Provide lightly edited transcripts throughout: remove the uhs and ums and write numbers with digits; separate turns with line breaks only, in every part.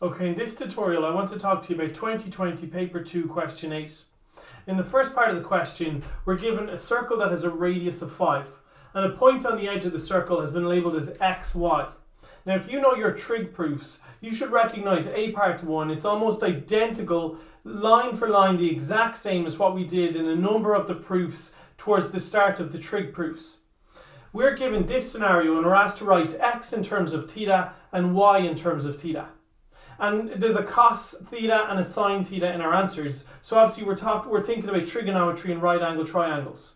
Okay, in this tutorial I want to talk to you about 2020 paper 2 question 8. In the first part of the question we're given a circle that has a radius of 5 and a point on the edge of the circle has been labelled as xy. Now if you know your trig proofs you should recognise A part 1, it's almost identical line for line, the exact same as what we did in a number of the proofs towards the start of the trig proofs. We're given this scenario and we're asked to write x in terms of theta and y in terms of theta. And there's a cos theta and a sine theta in our answers. So obviously we're thinking about trigonometry and right angle triangles.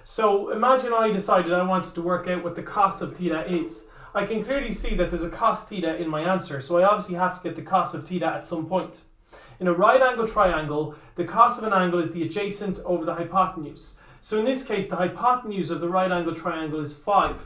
So imagine I decided I wanted to work out what the cos of theta is. I can clearly see that there's a cos theta in my answer, so I obviously have to get the cos of theta at some point. In a right angle triangle, the cos of an angle is the adjacent over the hypotenuse. So in this case, the hypotenuse of the right angle triangle is 5.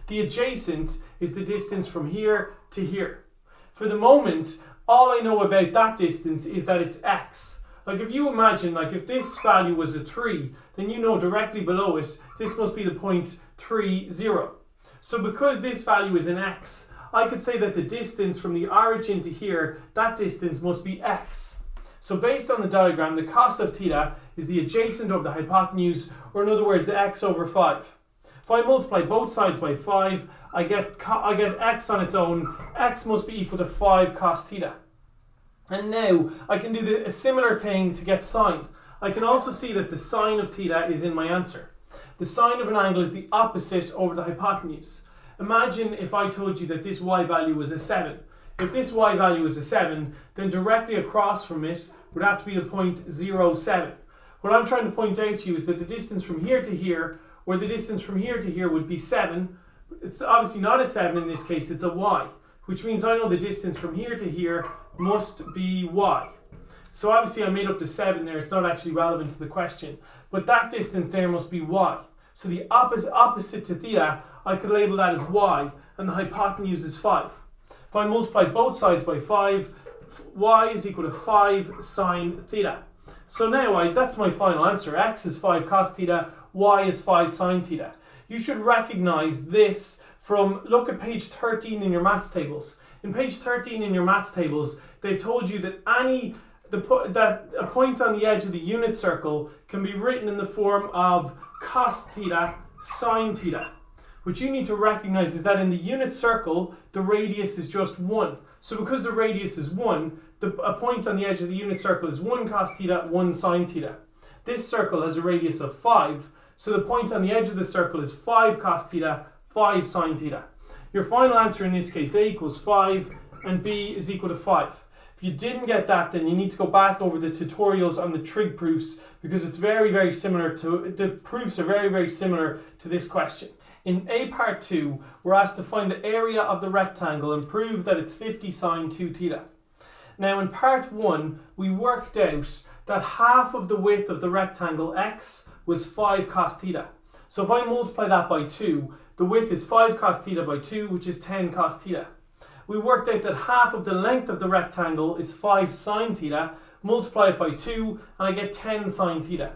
The adjacent is the distance from here to here. For the moment, all I know about that distance is that it's x. Like if you imagine, like if this value was a 3, then you know directly below it, this must be the point 3, 0. So because this value is an x, I could say that the distance from the origin to here, that distance must be x. So based on the diagram, the cos of theta is the adjacent over the hypotenuse, or in other words, x over 5. If I multiply both sides by 5, I get x on its own. X must be equal to 5 cos theta. And now I can do a similar thing to get sine. I can also see that the sine of theta is in my answer. The sine of an angle is the opposite over the hypotenuse. Imagine if I told you that this y value was a 7. If this y value is a 7, then directly across from it would have to be the point 0, 7. What I'm trying to point out to you is that the distance from here to here, or the distance from here to here would be 7. It's obviously not a 7 in this case, it's a y, which means I know the distance from here to here must be y. So obviously I made up the 7 there, it's not actually relevant to the question, but that distance there must be y. So the opposite to theta, I could label that as y, and the hypotenuse is 5. If I multiply both sides by 5, y is equal to 5 sine theta. So now that's my final answer. X is 5 cos theta, y is 5 sine theta. You should recognize this from, look at page 13 in your maths tables. In page 13 in your maths tables, they've told you that a point on the edge of the unit circle can be written in the form of cos theta sine theta. What you need to recognize is that in the unit circle, the radius is just 1. So because the radius is 1, a point on the edge of the unit circle is 1 cos theta, 1 sine theta. This circle has a radius of 5, so the point on the edge of the circle is 5 cos theta, 5 sine theta. Your final answer in this case, A equals 5 and B is equal to 5. If you didn't get that, then you need to go back over the tutorials on the trig proofs because it's very similar to, the proofs are very similar to this question. In A part 2, we're asked to find the area of the rectangle and prove that it's 50 sine 2 theta. Now in part 1, we worked out that half of the width of the rectangle x was 5 cos theta. So if I multiply that by 2, the width is 5 cos theta by 2, which is 10 cos theta. We worked out that half of the length of the rectangle is 5 sine theta, multiply it by 2, and I get 10 sine theta.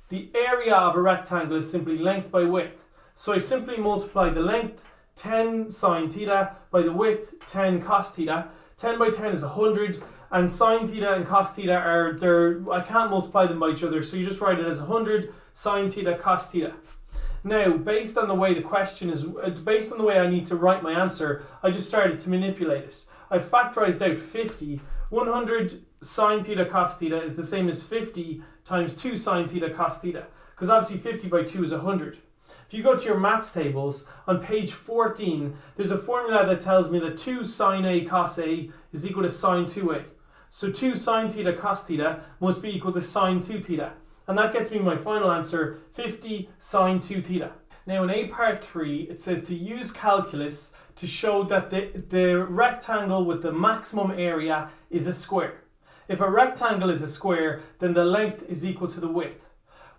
The area of a rectangle is simply length by width. So I simply multiply the length, 10 sine theta, by the width, 10 cos theta. 10 by 10 is 100, and sine theta and cos theta I can't multiply them by each other, so you just write it as 100 sine theta cos theta. Now, based on the way based on the way I need to write my answer, I just started to manipulate it. I factorized out 50. 100 sine theta cos theta is the same as 50 times 2 sine theta cos theta, because obviously 50 by 2 is 100. If you go to your maths tables, on page 14, there's a formula that tells me that 2 sine A cos A is equal to sine 2A. So 2 sine theta cos theta must be equal to sine 2 theta. And that gets me my final answer, 50 sine 2 theta. Now in A part 3, it says to use calculus to show that the rectangle with the maximum area is a square. If a rectangle is a square, then the length is equal to the width.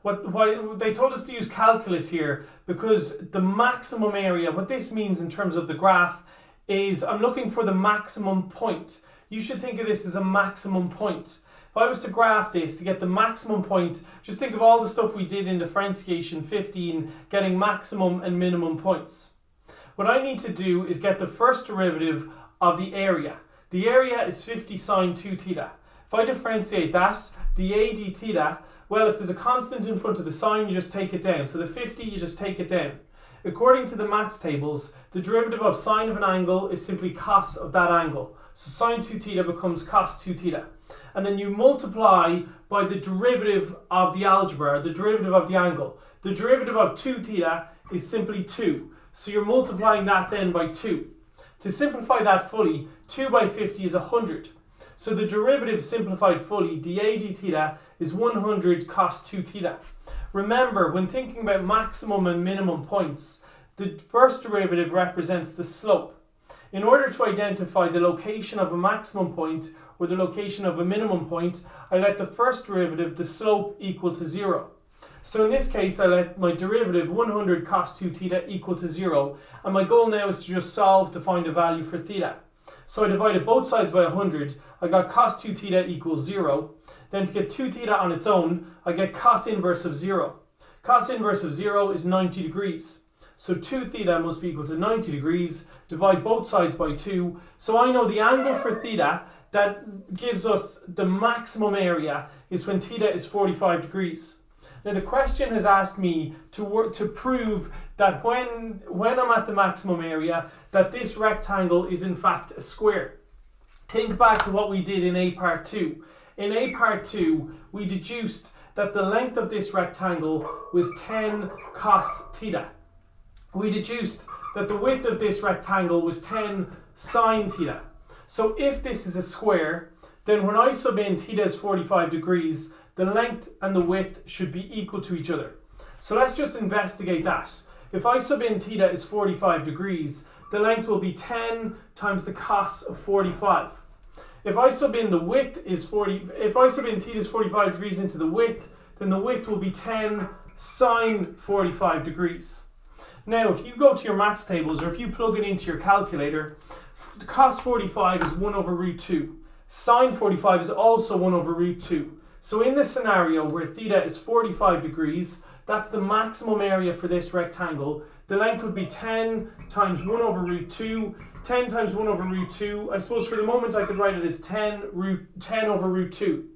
Why they told us to use calculus here because the maximum area, what this means in terms of the graph is I'm looking for the maximum point. You should think of this as a maximum point. If I was to graph this to get the maximum point, just think of all the stuff we did in differentiation 15, getting maximum and minimum points. What I need to do is get the first derivative of the area. The area is 50 sine 2 theta. If I differentiate that, dA d theta, well, if there's a constant in front of the sine, you just take it down. So the 50, you just take it down. According to the maths tables, the derivative of sine of an angle is simply cos of that angle. So sine 2 theta becomes cos 2 theta. And then you multiply by the derivative of the algebra, the derivative of the angle. The derivative of 2 theta is simply 2. So you're multiplying that then by 2. To simplify that fully, 2 by 50 is 100. So the derivative simplified fully, dA d theta, is 100 cos 2 theta. Remember, when thinking about maximum and minimum points, the first derivative represents the slope. In order to identify the location of a maximum point or the location of a minimum point, I let the first derivative, the slope, equal to 0. So in this case, I let my derivative 100 cos 2 theta equal to 0, and my goal now is to just solve to find a value for theta. So I divided both sides by 100, I got cos 2 theta equals 0. Then to get 2 theta on its own, I get cos inverse of 0. Cos inverse of 0 is 90 degrees. So 2 theta must be equal to 90 degrees, divide both sides by 2. So I know the angle for theta that gives us the maximum area is when theta is 45 degrees. Now the question has asked me to prove that when I'm at the maximum area, that this rectangle is in fact a square. Think back to what we did in A part 2. In A part 2, we deduced that the length of this rectangle was 10 cos theta. We deduced that the width of this rectangle was 10 sine theta. So if this is a square, then when I sub in theta is 45 degrees, the length and the width should be equal to each other. So let's just investigate that. If I sub in theta is 45 degrees, the length will be 10 times the cos of 45. If I sub in theta is 45 degrees into the width, then the width will be 10 sine 45 degrees. Now, if you go to your maths tables or if you plug it into your calculator, the cos 45 is 1 over root 2. Sine 45 is also 1 over root 2. So in this scenario where theta is 45 degrees, that's the maximum area for this rectangle. The length would be 10 times 1 over root 2. 10 times 1 over root 2. I suppose for the moment I could write it as 10 over root 2.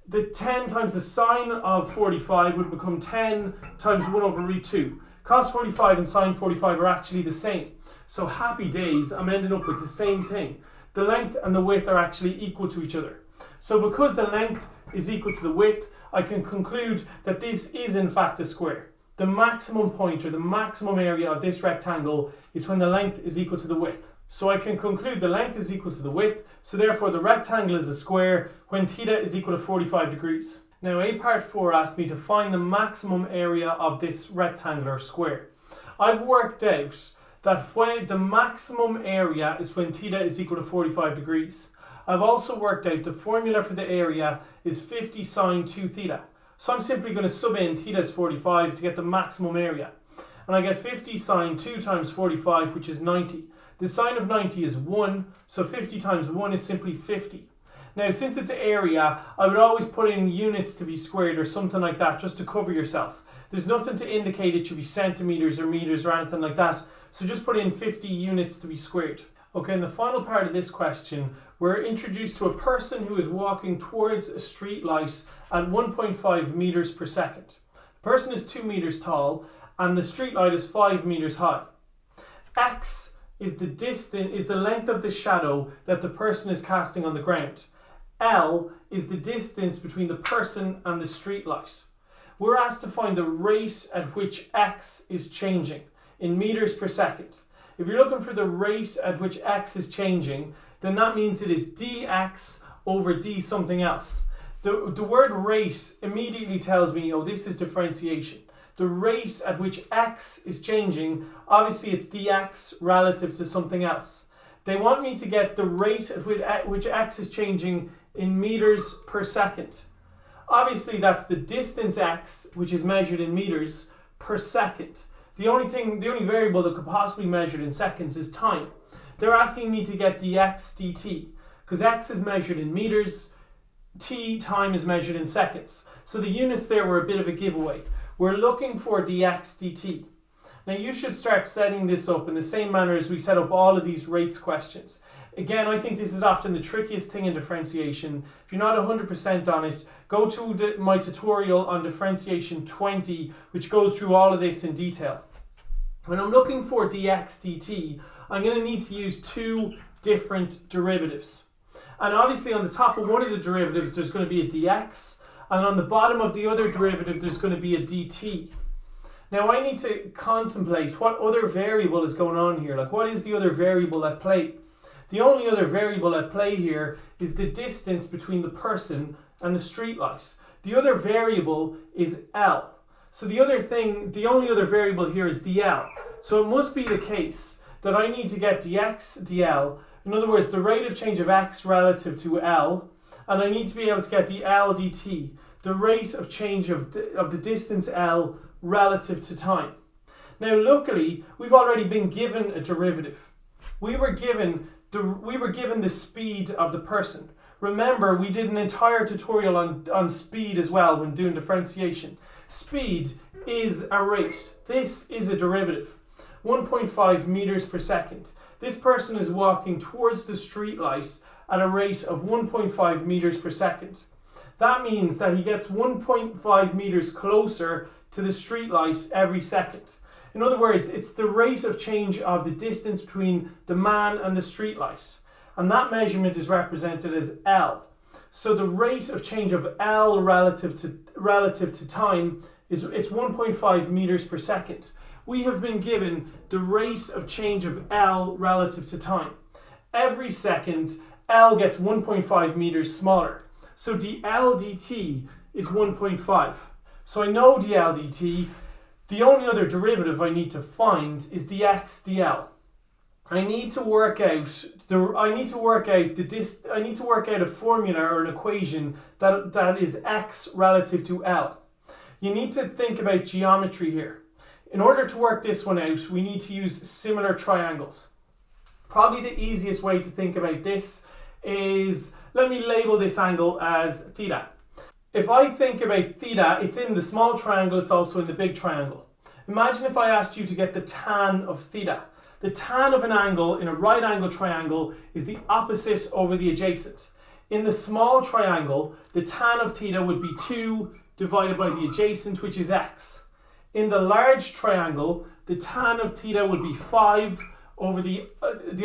The 10 times the sine of 45 would become 10 times 1 over root 2. Cos 45 and sine 45 are actually the same. So happy days, I'm ending up with the same thing. The length and the width are actually equal to each other. So because the length is equal to the width, I can conclude that this is in fact a square. The maximum point or the maximum area of this rectangle is when the length is equal to the width. So I can conclude the length is equal to the width, so therefore the rectangle is a square when theta is equal to 45 degrees. Now A part 4 asked me to find the maximum area of this rectangular square. I've worked out that when the maximum area is when theta is equal to 45 degrees. I've also worked out the formula for the area is 50 sine 2 theta. So I'm simply going to sub in theta is 45 to get the maximum area. And I get 50 sine 2 times 45, which is 90. The sine of 90 is 1, so 50 times 1 is simply 50. Now, since it's area, I would always put in units to be squared or something like that, just to cover yourself. There's nothing to indicate it should be centimetres or metres or anything like that, so just put in 50 units to be squared. Okay, in the final part of this question, we're introduced to a person who is walking towards a street light at 1.5 metres per second. The person is 2 metres tall and the street light is 5 metres high. X is the length of the shadow that the person is casting on the ground. L is the distance between the person and the street light. We're asked to find the rate at which X is changing in meters per second. If you're looking for the rate at which X is changing, then that means it is dx over d something else. The word rate immediately tells me, oh, this is differentiation. The rate at which X is changing, obviously it's dx relative to something else. They want me to get the rate at which X is changing in meters per second. Obviously that's the distance X, which is measured in meters per second. The only variable that could possibly be measured in seconds is time. They're asking me to get dx dt, because X is measured in meters, time is measured in seconds. So the units there were a bit of a giveaway. We're looking for dx dt. Now you should start setting this up in the same manner as we set up all of these rates questions. Again, I think this is often the trickiest thing in differentiation. If you're not 100% on it, go to my tutorial on differentiation 20, which goes through all of this in detail. When I'm looking for dx dt, I'm going to need to use two different derivatives. And obviously on the top of one of the derivatives, there's going to be a dx, and on the bottom of the other derivative, there's going to be a dt. Now I need to contemplate what other variable is going on here. Like, what is the other variable at play? The only other variable at play here is the distance between the person and the streetlight. The other variable is L. So the only other variable here is dl. So it must be the case that I need to get dx dl, in other words, the rate of change of x relative to L, and I need to be able to get the L dt, the rate of change of the distance L relative to time. Now luckily, we've already been given a derivative. We were given the speed of the person. Remember, we did an entire tutorial on speed as well when doing differentiation. Speed is a rate. This is a derivative. 1.5 meters per second. This person is walking towards the street light at a rate of 1.5 meters per second. That means that he gets 1.5 meters closer to the street light every second. In other words, it's the rate of change of the distance between the man and the street light. And that measurement is represented as L. So the rate of change of L relative to time it's 1.5 meters per second. We have been given the rate of change of L relative to time. Every second, L gets 1.5 meters smaller. So dl dt is 1.5. So I know dl dt. The only other derivative I need to find is dx dl. I need to work out a formula or an equation that is x relative to L. You need to think about geometry here. In order to work this one out, we need to use similar triangles. Probably the easiest way to think about this is, let me label this angle as theta. If I think about theta, it's in the small triangle, it's also in the big triangle. Imagine if I asked you to get the tan of theta. The tan of an angle in a right angle triangle is the opposite over the adjacent. In the small triangle, the tan of theta would be 2 divided by the adjacent, which is x. In the large triangle, the tan of theta would be 5 over the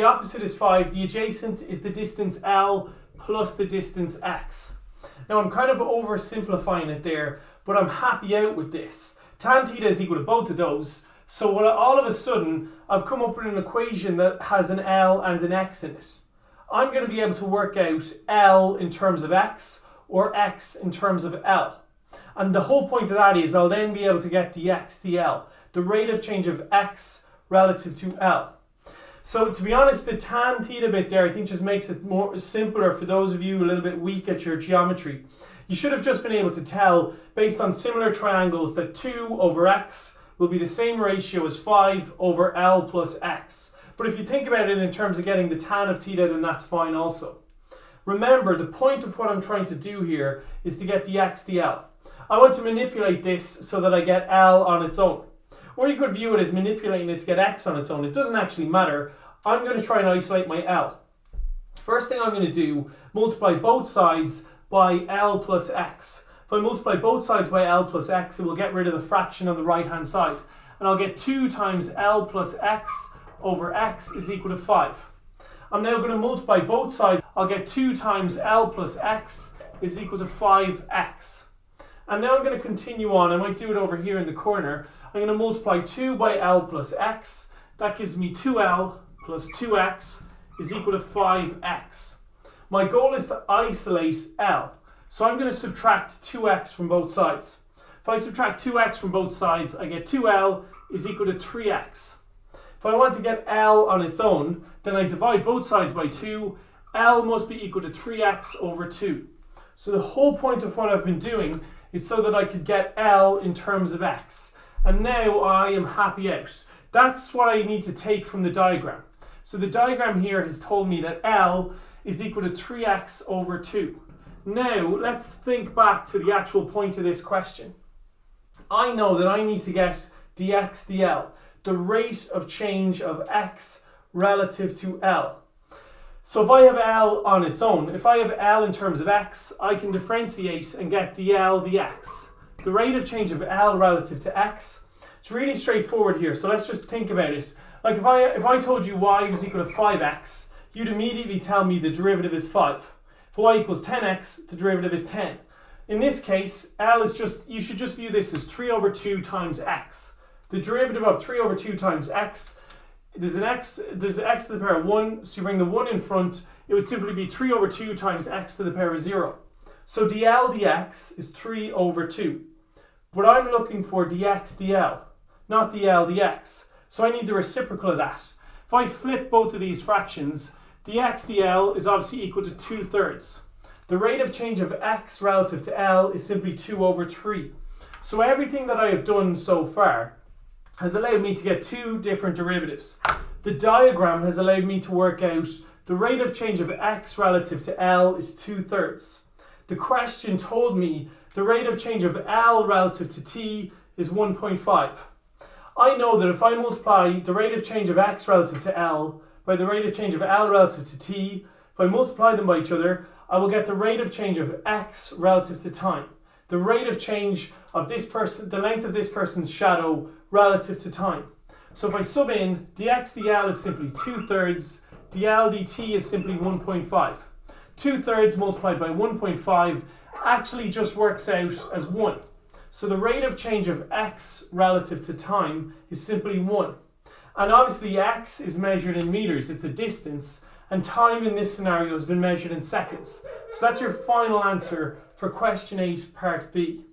opposite is 5. The adjacent is the distance L plus the distance x. Now I'm kind of oversimplifying it there, but I'm happy out with this. Tan theta is equal to both of those. So all of a sudden, I've come up with an equation that has an L and an x in it. I'm going to be able to work out L in terms of x or x in terms of L. And the whole point of that is I'll then be able to get dx dl, the rate of change of x relative to L. So to be honest, the tan theta bit there I think just makes it more simpler for those of you a little bit weak at your geometry. You should have just been able to tell, based on similar triangles, that 2 over x will be the same ratio as 5 over L plus x. But if you think about it in terms of getting the tan of theta, then that's fine also. Remember, the point of what I'm trying to do here is to get dx dl. I want to manipulate this so that I get L on its own. Or you could view it as manipulating it to get x on its own. It doesn't actually matter. I'm going to try and isolate my L. First thing I'm going to do, multiply both sides by L plus x. If I multiply both sides by L plus x, it will get rid of the fraction on the right hand side. And I'll get 2 times L plus x over x is equal to 5. I'm now going to multiply both sides. I'll get 2 times L plus x is equal to 5x. And now I'm going to continue on. I might do it over here in the corner. I'm going to multiply 2 by L plus x. That gives me 2L plus 2x is equal to 5x. My goal is to isolate L. So I'm going to subtract 2x from both sides. If I subtract 2x from both sides, I get 2L is equal to 3x. If I want to get L on its own, then I divide both sides by 2. L must be equal to 3x over 2. So the whole point of what I've been doing is so that I could get L in terms of x. And now I am happy out. That's what I need to take from the diagram. So the diagram here has told me that L is equal to 3x over 2. Now let's think back to the actual point of this question. I know that I need to get dx dl, the rate of change of x relative to L. So if I have L on its own, if I have L in terms of x, I can differentiate and get dl dx. The rate of change of L relative to x, it's really straightforward here, so let's just think about it. Like if I told you y was equal to 5x, you'd immediately tell me the derivative is 5. If y equals 10x, the derivative is 10. In this case, L is just, you should just view this as 3 over 2 times x. The derivative of 3 over 2 times x, there's x to the power of 1, so you bring the 1 in front, it would simply be 3 over 2 times x to the power of 0. So dl dx is 3 over 2. But I'm looking for dx dl, not dl dx. So I need the reciprocal of that. If I flip both of these fractions, dx dl is obviously equal to 2/3. The rate of change of x relative to L is simply 2 over 3. So everything that I have done so far has allowed me to get two different derivatives. The diagram has allowed me to work out the rate of change of x relative to L is 2/3. The question told me the rate of change of L relative to t is 1.5. I know that if I multiply the rate of change of x relative to L by the rate of change of L relative to t, if I multiply them by each other, I will get the rate of change of x relative to time. The rate of change of this person, the length of this person's shadow relative to time. So if I sub in, dx dl is simply 2/3, dl dt is simply 1.5. 2/3 multiplied by 1.5 actually just works out as 1. So the rate of change of x relative to time is simply 1. And obviously x is measured in meters, it's a distance, and time in this scenario has been measured in seconds. So that's your final answer for question 8, part B.